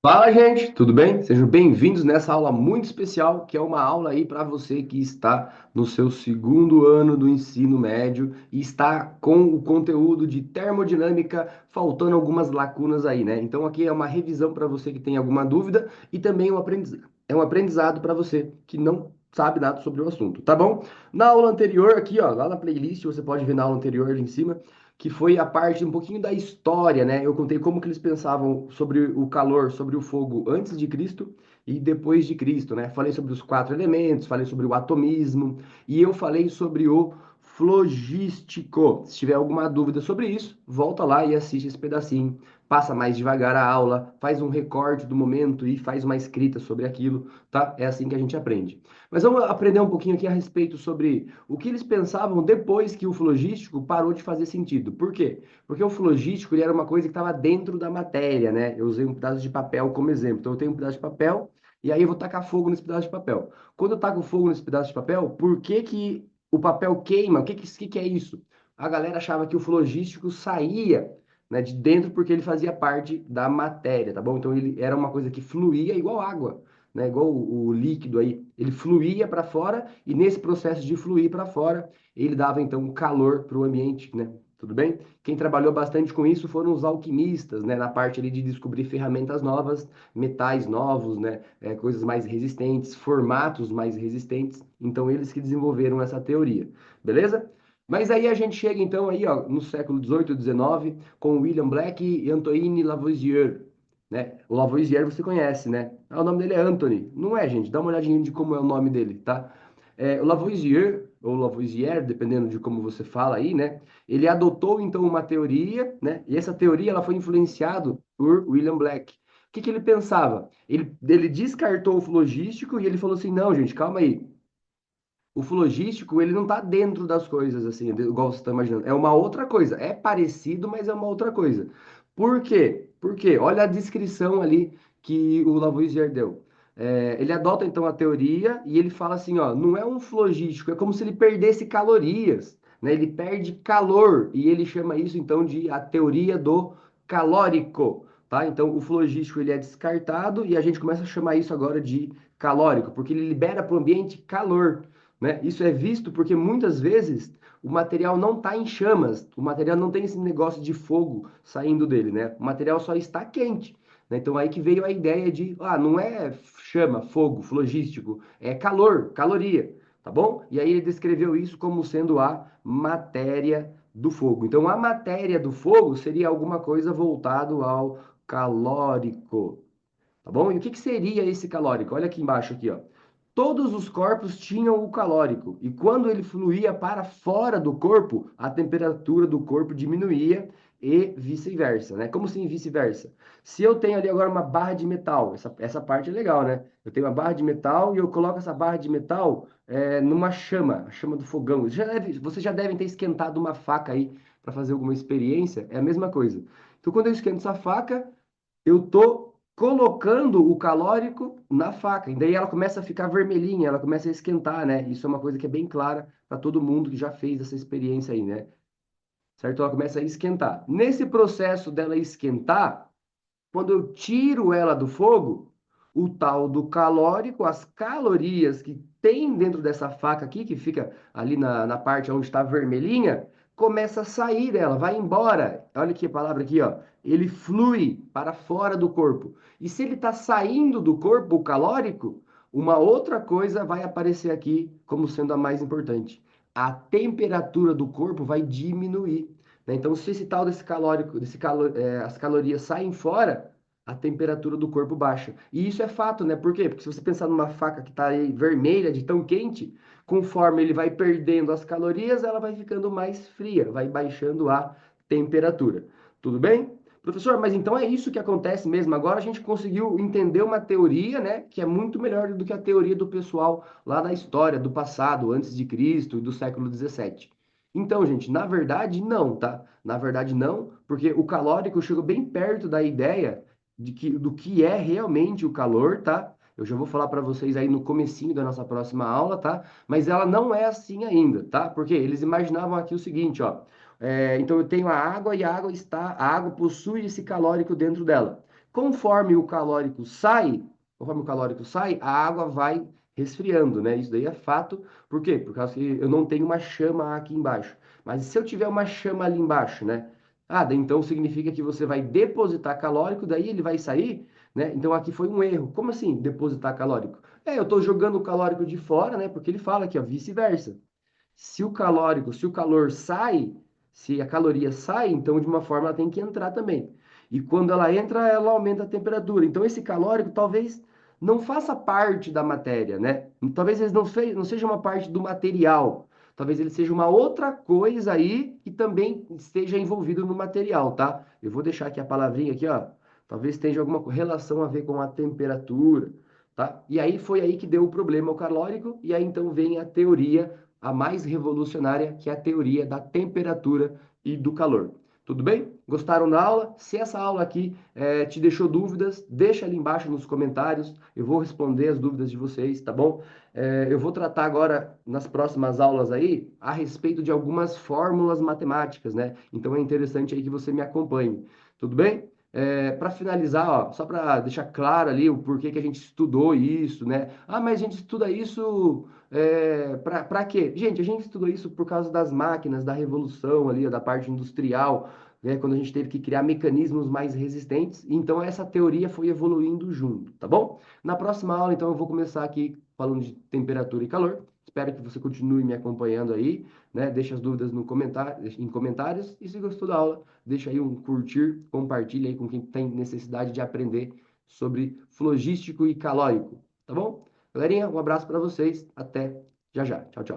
Fala, gente, tudo bem? Sejam bem-vindos nessa aula muito especial, que é uma aula aí para você que está no seu segundo ano do ensino médio e está com o conteúdo de termodinâmica faltando algumas lacunas aí, né? Então aqui é uma revisão para você que tem alguma dúvida e também é um aprendizado para você que não sabe nada sobre o assunto, tá bom? Na aula anterior aqui, ó, lá na playlist, você pode ver na aula anterior ali em cima, que foi a parte um pouquinho da história, né? Eu contei como que eles pensavam sobre o calor, sobre o fogo antes de Cristo e depois de Cristo, né? Falei sobre os quatro elementos, falei sobre o atomismo e eu falei sobre o flogístico. Se tiver alguma dúvida sobre isso, volta lá e assiste esse pedacinho. Passa mais devagar a aula, faz um recorte do momento e faz uma escrita sobre aquilo, tá? É assim que a gente aprende. Mas vamos aprender um pouquinho aqui a respeito sobre o que eles pensavam depois que o flogístico parou de fazer sentido. Por quê? Porque o flogístico ele era uma coisa que estava dentro da matéria, né? Eu usei um pedaço de papel como exemplo. Então eu tenho um pedaço de papel e aí eu vou tacar fogo nesse pedaço de papel. Quando eu taco fogo nesse pedaço de papel, por que que o papel queima? O que que é isso? A galera achava que o flogístico saía, né, de dentro porque ele fazia parte da matéria, tá bom? Então ele era uma coisa que fluía igual água, né? Igual o líquido aí, ele fluía para fora e nesse processo de fluir para fora, ele dava então um calor para o ambiente, né? Tudo bem? Quem trabalhou bastante com isso foram os alquimistas, né? Na parte ali de descobrir ferramentas novas, metais novos, né? Coisas mais resistentes, formatos mais resistentes. Então eles que desenvolveram essa teoria, beleza? Mas aí a gente chega então aí, ó, no século XVIII, XIX, com William Black e Antoine Lavoisier, né? O Lavoisier você conhece, né? Ah, o nome dele é Anthony. Não é, gente? Dá uma olhadinha de como é o nome dele, tá? O Lavoisier, ou Lavoisier, dependendo de como você fala aí, né? Ele adotou, então, uma teoria, né? E essa teoria, ela foi influenciada por William Black. O que que ele pensava? Ele descartou o flogístico e ele falou assim, não, gente, calma aí. O flogístico, ele não está dentro das coisas, assim, igual você está imaginando. É uma outra coisa. É parecido, mas é uma outra coisa. Por quê? Porque olha a descrição ali que o Lavoisier deu. Ele adota, então, a teoria e ele fala assim, ó, não é um flogístico, é como se ele perdesse calorias, né? Ele perde calor e ele chama isso, então, de a teoria do calórico, tá? Então, o flogístico, ele é descartado e a gente começa a chamar isso agora de calórico, porque ele libera para o ambiente calor, né? Isso é visto porque muitas vezes o material não está em chamas, o material não tem esse negócio de fogo saindo dele, né? O material só está quente, né? Então aí que veio a ideia de, não é chama, fogo, flogístico, é calor, caloria, tá bom? E aí ele descreveu isso como sendo a matéria do fogo. Então a matéria do fogo seria alguma coisa voltado ao calórico, tá bom? E o que que seria esse calórico? Olha aqui embaixo aqui, ó. Todos os corpos tinham o calórico, e quando ele fluía para fora do corpo, a temperatura do corpo diminuía e vice-versa, né? Como assim vice-versa? Se eu tenho ali agora uma barra de metal, essa parte é legal, né? Eu tenho uma barra de metal e eu coloco essa barra de metal numa chama, a chama do fogão. Vocês já devem ter esquentado uma faca aí para fazer alguma experiência, é a mesma coisa. Então, quando eu esquento essa faca, eu tô colocando o calórico na faca. E daí ela começa a ficar vermelhinha, ela começa a esquentar, né? Isso é uma coisa que é bem clara para todo mundo que já fez essa experiência aí, né? Certo? Ela começa a esquentar. Nesse processo dela esquentar, quando eu tiro ela do fogo, o tal do calórico, as calorias que tem dentro dessa faca aqui, que fica ali na parte onde está vermelhinha, começa a sair dela, vai embora. Olha que palavra aqui, ó. Ele flui para fora do corpo. E se ele está saindo do corpo, o calórico, uma outra coisa vai aparecer aqui como sendo a mais importante. A temperatura do corpo vai diminuir, né? Então, se esse tal desse calórico, as calorias saem fora, a temperatura do corpo baixa. E isso é fato, né? Por quê? Porque se você pensar numa faca que está aí vermelha de tão quente, conforme ele vai perdendo as calorias, ela vai ficando mais fria, vai baixando a temperatura. Tudo bem? Professor, mas então é isso que acontece mesmo. Agora a gente conseguiu entender uma teoria, né, que é muito melhor do que a teoria do pessoal lá da história, do passado, antes de Cristo e do século XVII. Então, gente, na verdade, não, tá? Na verdade, não, porque o calórico chegou bem perto da ideia do que é realmente o calor, tá? Eu já vou falar para vocês aí no comecinho da nossa próxima aula, tá? Mas ela não é assim ainda, tá? Porque eles imaginavam aqui o seguinte, então eu tenho a água e a água possui esse calórico dentro dela. Conforme o calórico sai, conforme o calórico sai, a água vai resfriando, né? Isso daí é fato. Por quê? Por causa que eu não tenho uma chama aqui embaixo. Mas se eu tiver uma chama ali embaixo, né? Ah, então significa que você vai depositar calórico, daí ele vai sair, né? Então aqui foi um erro. Como assim depositar calórico? Eu estou jogando o calórico de fora, né? Porque ele fala aqui, ó, vice-versa. Se o calórico, se o calor sai, se a caloria sai, então de uma forma ela tem que entrar também. E quando ela entra, ela aumenta a temperatura. Então esse calórico talvez não faça parte da matéria, né? Talvez ele não seja uma parte do material. Talvez ele seja uma outra coisa aí que também esteja envolvido no material, tá? Eu vou deixar aqui a palavrinha aqui, ó. Talvez tenha alguma relação a ver com a temperatura, tá? E aí foi aí que deu o problema ao calórico, e aí então vem a teoria a mais revolucionária, que é a teoria da temperatura e do calor. Tudo bem? Gostaram da aula? Se essa aula aqui te deixou dúvidas, deixa ali embaixo nos comentários. Eu vou responder as dúvidas de vocês, tá bom? Eu vou tratar agora, nas próximas aulas aí, a respeito de algumas fórmulas matemáticas, né? Então é interessante aí que você me acompanhe. Tudo bem? Para finalizar, ó, só para deixar claro ali o porquê que a gente estudou isso, né? Ah, mas a gente estuda isso para quê? Gente, a gente estudou isso por causa das máquinas, da revolução ali, da parte industrial, né, quando a gente teve que criar mecanismos mais resistentes. Então, essa teoria foi evoluindo junto, tá bom? Na próxima aula, então, eu vou começar aqui falando de temperatura e calor. Espero que você continue me acompanhando aí, né? Deixe as dúvidas no comentário, em comentários. E se gostou da aula, deixa aí um curtir, compartilha aí com quem tem necessidade de aprender sobre flogístico e calórico, tá bom? Galerinha, um abraço para vocês. Até já já. Tchau, tchau.